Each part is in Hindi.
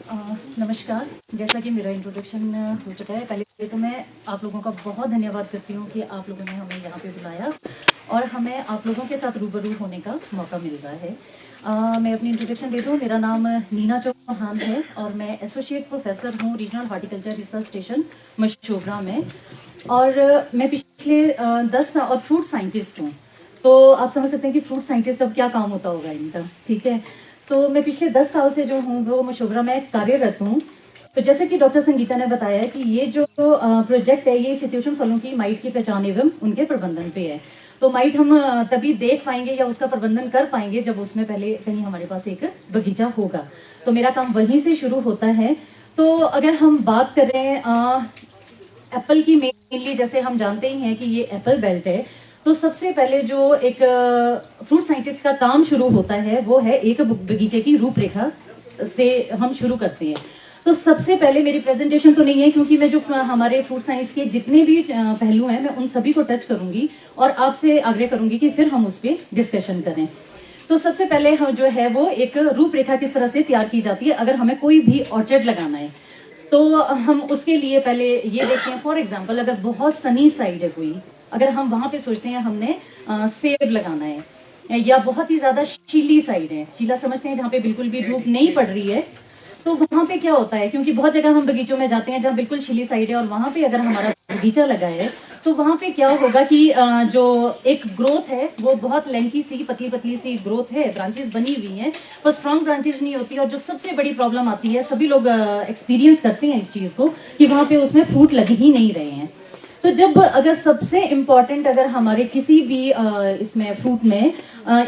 नमस्कार। जैसा कि मेरा इंट्रोडक्शन हो चुका है, पहले तो मैं आप लोगों का बहुत धन्यवाद करती हूँ कि आप लोगों ने हमें यहाँ पे बुलाया और हमें आप लोगों के साथ रूबरू होने का मौका मिल रहा है। मैं अपनी इंट्रोडक्शन दे दूँ, मेरा नाम नीना चौहान है और मैं एसोसिएट प्रोफेसर हूँ regional horticulture research station Mashobra में। और मैं पिछले 10 और फ्रूट साइंटिस्ट हूँ। तो आप समझ सकते हैं कि फ्रूट साइंटिस्ट अब क्या काम होता होगा इनका, ठीक है। तो मैं पिछले 10 साल से जो हूँ वो मशोबरा में कार्यरत हूँ। तो जैसे कि डॉक्टर संगीता ने बताया कि ये जो प्रोजेक्ट है ये शीतोष्ण फलों की माइट की पहचान एवं उनके प्रबंधन पे है। तो माइट हम तभी देख पाएंगे या उसका प्रबंधन कर पाएंगे जब उसमें पहले कहीं हमारे पास एक बगीचा होगा। तो मेरा काम वहीं से शुरू होता है। तो अगर हम बात करें एप्पल की, मेनली जैसे हम जानते ही हैं कि ये एप्पल बेल्ट है। तो सबसे पहले जो एक फ्रूट साइंटिस्ट का काम शुरू होता है वो है एक बगीचे की रूपरेखा से हम शुरू करते हैं। तो सबसे पहले मेरी प्रेजेंटेशन तो नहीं है क्योंकि मैं जो हमारे फ्रूट साइंस के जितने भी पहलू हैं मैं उन सभी को टच करूंगी और आपसे आग्रह करूंगी कि फिर हम उस पर डिस्कशन करें। तो सबसे पहले हम जो है वो एक रूपरेखा किस तरह से तैयार की जाती है अगर हमें कोई भी ऑर्चर्ड लगाना है। तो हम उसके लिए पहले ये देखते हैं, फॉर एग्जांपल अगर बहुत सनी साइड है कोई, अगर हम वहां पे सोचते हैं हमने सेब लगाना है या बहुत ही ज्यादा शीली साइड है, शीला समझते हैं जहाँ पे बिल्कुल भी धूप नहीं पड़ रही है। तो वहां पे क्या होता है, क्योंकि बहुत जगह हम बगीचों में जाते हैं जहाँ बिल्कुल शीली साइड है और वहां पे अगर हमारा बगीचा लगा है तो वहां पे क्या होगा कि जो एक ग्रोथ है वो बहुत लेंथी सी पतली पतली सी ग्रोथ है, ब्रांचेस बनी हुई हैं पर स्ट्रॉन्ग ब्रांचेस नहीं होती। और जो सबसे बड़ी प्रॉब्लम आती है, सभी लोग एक्सपीरियंस करते हैं इस चीज को, कि वहां पे उसमें फ्रूट लग ही नहीं रहे हैं। तो जब अगर सबसे इम्पॉर्टेंट अगर हमारे किसी भी इसमें फ्रूट में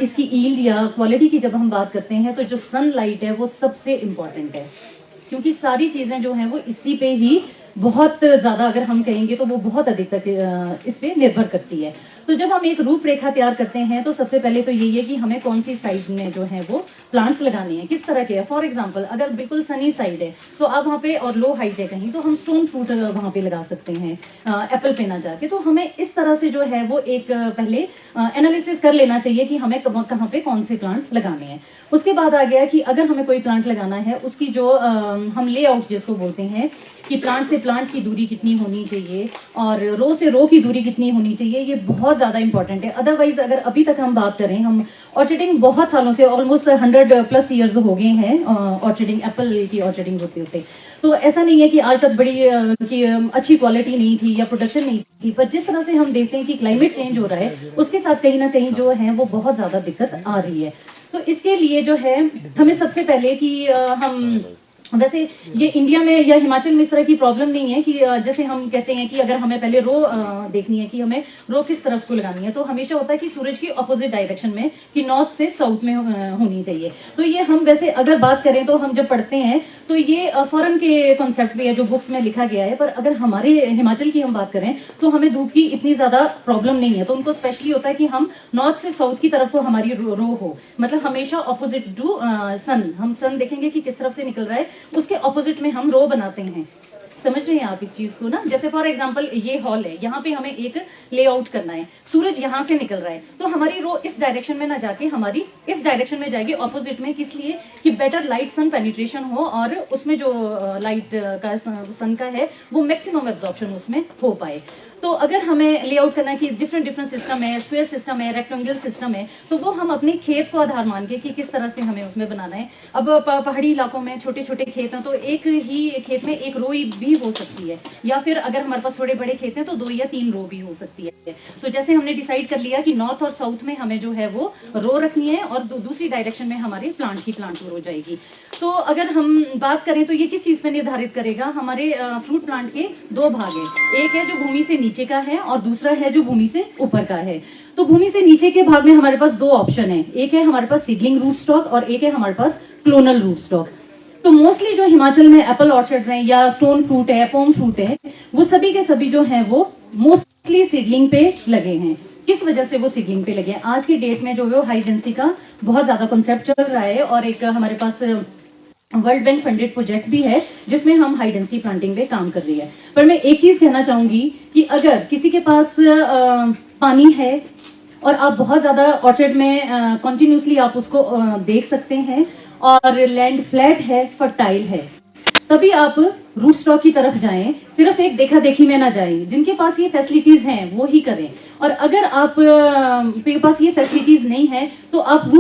इसकी ईल्ड या क्वालिटी की जब हम बात करते हैं तो जो सनलाइट है वो सबसे इम्पॉर्टेंट है, क्योंकि सारी चीजें जो हैं वो इसी पे ही बहुत ज्यादा, अगर हम कहेंगे तो वो बहुत अधिक तक इस पे निर्भर करती है। तो जब हम एक रूपरेखा तैयार करते हैं तो सबसे पहले तो यही है कि हमें कौन सी साइड में जो है वो प्लांट्स लगाने हैं, किस तरह के हैं। फॉर एग्जांपल अगर बिल्कुल सनी साइड है तो आप वहाँ पे, और लो हाइट है कहीं, तो हम स्टोन फ्रूट वहाँ पे लगा सकते हैं एप्पल पे ना जाके। तो हमें इस तरह से जो है वो एक पहले एनालिसिस कर लेना चाहिए कि हमें कहाँ पे कौन से प्लांट लगाने हैं। उसके बाद आ गया कि अगर हमें कोई प्लांट लगाना है उसकी जो हम लेआउट जिसको बोलते हैं कि प्लांट से प्लांट की दूरी कितनी होनी चाहिए और रो से रो की दूरी कितनी होनी चाहिए, ये बहुत ज़्यादा इंपॉर्टेंट है। अदरवाइज अगर अभी तक हम बात करें, हम ऑर्चर्डिंग बहुत सालों से, ऑलमोस्ट 100+ ईयर्स हो गए हैं ऑर्चर्डिंग, एप्पल की ऑर्चर्डिंग होते होते। तो ऐसा नहीं है कि आज तक बड़ी की अच्छी क्वालिटी नहीं थी या प्रोडक्शन नहीं थी, पर जिस तरह से हम देखते हैं कि क्लाइमेट चेंज हो रहा है उसके साथ कहीं ना कहीं जो है वो बहुत ज़्यादा दिक्कत आ रही है। तो इसके लिए जो है हमें सबसे पहले कि हम, वैसे ये इंडिया में या हिमाचल में इस तरह की प्रॉब्लम नहीं है कि जैसे हम कहते हैं कि अगर हमें पहले रो देखनी है कि हमें रो किस तरफ को लगानी है, तो हमेशा होता है कि सूरज की ऑपोजिट डायरेक्शन में, कि नॉर्थ से साउथ में होनी चाहिए। तो ये हम वैसे अगर बात करें तो हम जब पढ़ते हैं तो ये फॉरेन के कॉन्सेप्ट भी है जो बुक्स में लिखा गया है, पर अगर हमारे हिमाचल की हम बात करें तो हमें धूप की इतनी ज्यादा प्रॉब्लम नहीं है। तो उनको स्पेशली होता है कि हम नॉर्थ से साउथ की तरफ को हमारी रो हो, मतलब हमेशा ऑपोजिट टू सन, हम सन देखेंगे कि किस तरफ से निकल रहा है, उसके ऑपोजिट में हम रो बनाते हैं। समझ रहे हैं आप इस चीज को ना? जैसे फॉर एग्जांपल ये हॉल है, यहाँ पे हमें एक लेआउट करना है, सूरज यहाँ से निकल रहा है तो हमारी रो इस डायरेक्शन में ना जाके हमारी इस डायरेक्शन में जाएगी, ऑपोजिट में। किस लिए? कि बेटर लाइट सन पेनिट्रेशन हो और उसमें जो लाइट का सन का है वो मैक्सिमम एब्जॉर्प्शन उसमें हो पाए। तो अगर हमें लेआउट करना है कि डिफरेंट सिस्टम है, स्क्वायर सिस्टम है, रेक्टेंगल सिस्टम है, तो वो हम अपने खेत को आधार मान के कि किस तरह से हमें उसमें बनाना है। अब पहाड़ी इलाकों में छोटे छोटे खेत हैं तो एक ही खेत में एक रो भी हो सकती है, या फिर अगर हमारे पास थोड़े बड़े खेत हैं तो 2 या 3 रो भी हो सकती है। तो जैसे हमने डिसाइड कर लिया कि नॉर्थ और साउथ में हमें जो है वो रो रखनी है और दूसरी डायरेक्शन में हमारे प्लांट रो जाएगी। तो अगर हम बात करें तो ये किस चीज पे निर्धारित करेगा? हमारे फ्रूट प्लांट के 2 भाग है, एक है जो भूमि से नीचे का है और दूसरा है जो भूमि से ऊपर का है। तो भूमि से नीचे के भाग में हमारे पास 2 ऑप्शन है, एक है हमारे पास सीडलिंग रूट स्टॉक और एक है हमारे पास क्लोनल रूट स्टॉक। तो मोस्टली जो हिमाचल में एप्पल ऑर्चर्ड्स हैं या स्टोन फ्रूट है, पोम फ्रूट है, वो सभी के सभी जो हैं वो मोस्टली सीडलिंग पे लगे हैं। किस वजह से वो सीडलिंग पे लगे हैं? आज की डेट में जो है वो हाई डेंसिटी का बहुत ज्यादा कॉन्सेप्ट चल रहा है और एक हमारे पास वर्ल्ड बैंक फंडेड प्रोजेक्ट भी है जिसमें हम हाई डेंसिटी प्लांटिंग पे काम कर रही है। पर मैं एक चीज कहना चाहूंगी कि अगर किसी के पास पानी है और आप बहुत ज्यादा ऑर्चर्ड में कंटिन्यूसली आप उसको देख सकते हैं और लैंड फ्लैट है, फर्टाइल है, तभी आप रूट स्टॉक की तरफ जाएं, सिर्फ एक देखा देखी में ना जाएं। जिनके पास ये फैसिलिटीज हैं वो ही करें। और अगर आप के पास ये फैसिलिटीज नहीं है तो आप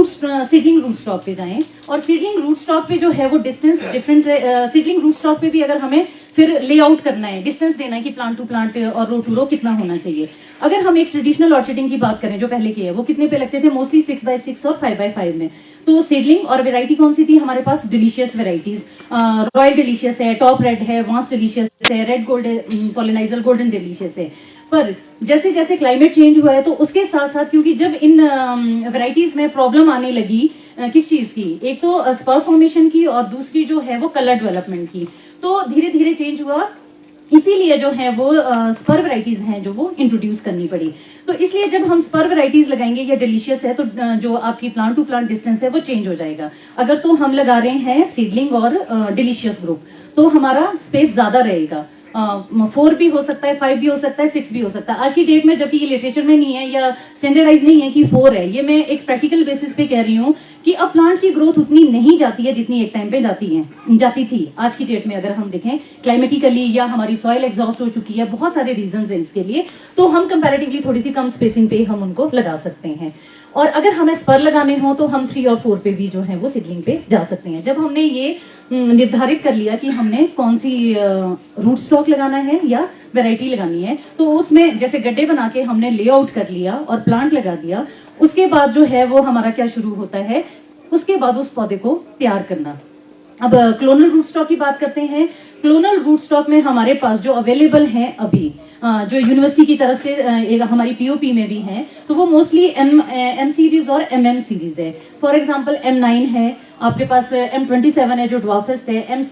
सीडलिंग रूट स्टॉक पे जाएं। और सीडलिंग रूट स्टॉक पे जो है वो distance different, seedling root stock पे भी अगर हमें फिर लेआउट करना है, डिस्टेंस देना है कि प्लांट टू प्लांट और रो टू रो कितना होना चाहिए। अगर हम एक ट्रेडिशनल ऑर्चर्डिंग की बात करें जो पहले की है, वो कितने पे लगते थे? मोस्टली 6x6 और 5x5 में। तो सीडलिंग और वेराइटी कौन सी थी हमारे पास? डिलीशियस वेराइटीज, रॉयल डिलीशियस है, टॉप रेड है, वांस डिलीशियस है, red gold pollinizer golden delicious है। पर जैसे जैसे क्लाइमेट चेंज हुआ है तो उसके साथ साथ, क्योंकि जब इन वेराइटीज में प्रॉब्लम आने लगी किस चीज की, एक तो स्पर फॉर्मेशन की और दूसरी जो है वो कलर डेवलपमेंट की, तो धीरे धीरे चेंज हुआ। इसीलिए जो है वो स्पर वैरायटीज हैं जो वो इंट्रोड्यूस करनी पड़ी। तो इसलिए जब हम स्पर वैरायटीज लगाएंगे या डिलीशियस है तो जो आपकी प्लांट टू प्लांट डिस्टेंस है वो चेंज हो जाएगा। अगर तो हम लगा रहे हैं सीडलिंग और डिलीशियस ग्रुप तो हमारा स्पेस ज्यादा रहेगा। 4 भी हो सकता है, 5 भी हो सकता है, 6 भी हो सकता है। आज की डेट में जबकि ये लिटरेचर में नहीं है या स्टैंडर्डाइज नहीं है कि 4 है, ये मैं एक प्रैक्टिकल बेसिस पे कह रही हूँ कि अब प्लांट की ग्रोथ उतनी नहीं जाती है जितनी एक टाइम पे जाती थी। आज की डेट में अगर हम देखें क्लाइमेटिकली या हमारी सॉइल एग्जॉस्ट हो चुकी है, बहुत सारे रीजन है इसके लिए, तो हम कंपैरेटिवली थोड़ी सी कम स्पेसिंग पे हम उनको लगा सकते हैं। और अगर हमें स्पर लगाने हो तो हम 3 और 4 पे भी जो है वो सीडलिंग पे जा सकते हैं। जब हमने ये निर्धारित कर लिया कि हमने कौन सी रूट स्टॉक लगाना है या वैरायटी लगानी है, तो उसमें जैसे गड्ढे बना के हमने लेआउट कर लिया और प्लांट लगा दिया, उसके बाद जो है वो हमारा क्या शुरू होता है, उसके बाद उस पौधे को तैयार करना। अब क्लोनल रूट स्टॉक की बात करते हैं। क्लोनल रूट स्टॉक में हमारे पास जो अवेलेबल हैं अभी, जो यूनिवर्सिटी की तरफ से हमारी पीओपी में भी हैं, तो वो मोस्टली एम सीरीज और एमएम सीरीज है। फॉर एग्जांपल M9 है, आपके पास M27 है जो ड्वार्फेस्ट है,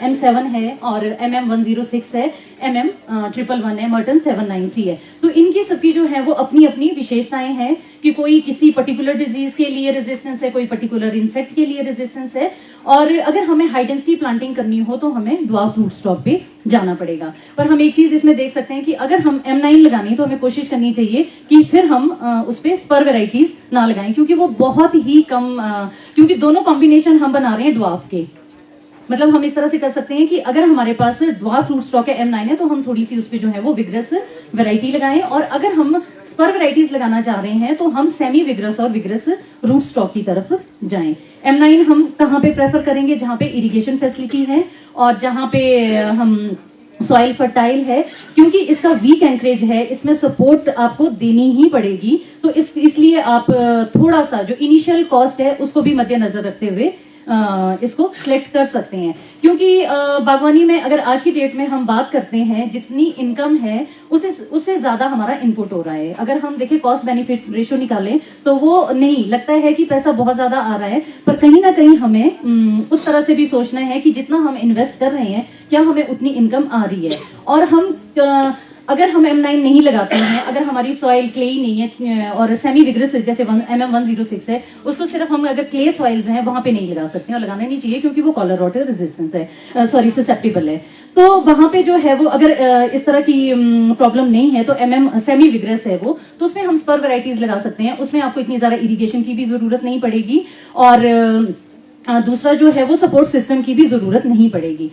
M7 है और MM106 है, MM111 है, मर्टन 793 है। तो इनकी सबकी जो है वो अपनी अपनी विशेषताएं हैं कि कोई किसी पर्टिकुलर डिजीज के लिए रेजिस्टेंस है, कोई पर्टिकुलर इंसेक्ट के लिए रेजिस्टेंस है। और अगर हमें हाई डेंसिटी प्लांटिंग करनी हो तो हमें ड्वार्फ रूट स्टॉक पे जाना पड़ेगा। पर हम एक चीज इसमें देख सकते हैं कि अगर हम M9 लगानी तो हमें कोशिश करनी चाहिए कि फिर हम उस पे स्पर वेराइटीज ना लगाएं, क्योंकि वो बहुत ही कम, क्योंकि दोनों कॉम्बिनेशन हम बना रहे हैं ड्वार्फ के। मतलब हम इस तरह से कर सकते हैं कि अगर हमारे पास ड्वार्फ रूट स्टॉक है M9 है तो हम थोड़ी सी उस पे जो है वो विग्रस वैरायटी लगाएं, और अगर हम स्पर वैरायटीज लगाना चाह रहे हैं तो हम सेमी विग्रस और विग्रस रूट स्टॉक की तरफ जाएं। M9 हम कहाँ पे प्रेफर करेंगे? जहाँ पे इरिगेशन फैसिलिटी है और जहाँ पे हम सॉइल फर्टाइल है, क्योंकि इसका वीक एंकरेज है, इसमें सपोर्ट आपको देनी ही पड़ेगी। तो इसलिए आप थोड़ा सा जो इनिशियल कॉस्ट है उसको भी मद्देनजर रखते हुए इसको सिलेक्ट कर सकते हैं। क्योंकि बागवानी में अगर आज की डेट में हम बात करते हैं, जितनी इनकम है उससे ज्यादा हमारा इनपुट हो रहा है। अगर हम देखें कॉस्ट बेनिफिट रेशियो निकालें तो वो नहीं लगता है कि पैसा बहुत ज्यादा आ रहा है, पर कहीं ना कहीं हमें उस तरह से भी सोचना है कि जितना हम इन्वेस्ट कर रहे हैं क्या हमें उतनी इनकम आ रही है। और हम अगर हम M9 नहीं लगाते हैं, अगर हमारी सॉइल क्लेई नहीं है और सेमी विग्रस जैसे MM106 है, उसको सिर्फ हम अगर क्ले सॉइल्स हैं वहां पे नहीं लगा सकते हैं और लगाना नहीं चाहिए क्योंकि वो कॉलर रॉट रेजिस्टेंस है, ससेप्टेबल है। तो वहां पे जो है वो अगर इस तरह की प्रॉब्लम नहीं है तो MM सेमी विग्रस है वो, तो उसमें हम स्पर वैरायटीज लगा सकते हैं। उसमें आपको इतनी ज्यादा इरिगेशन की भी जरूरत नहीं पड़ेगी और दूसरा जो है वो सपोर्ट सिस्टम की भी जरूरत नहीं पड़ेगी।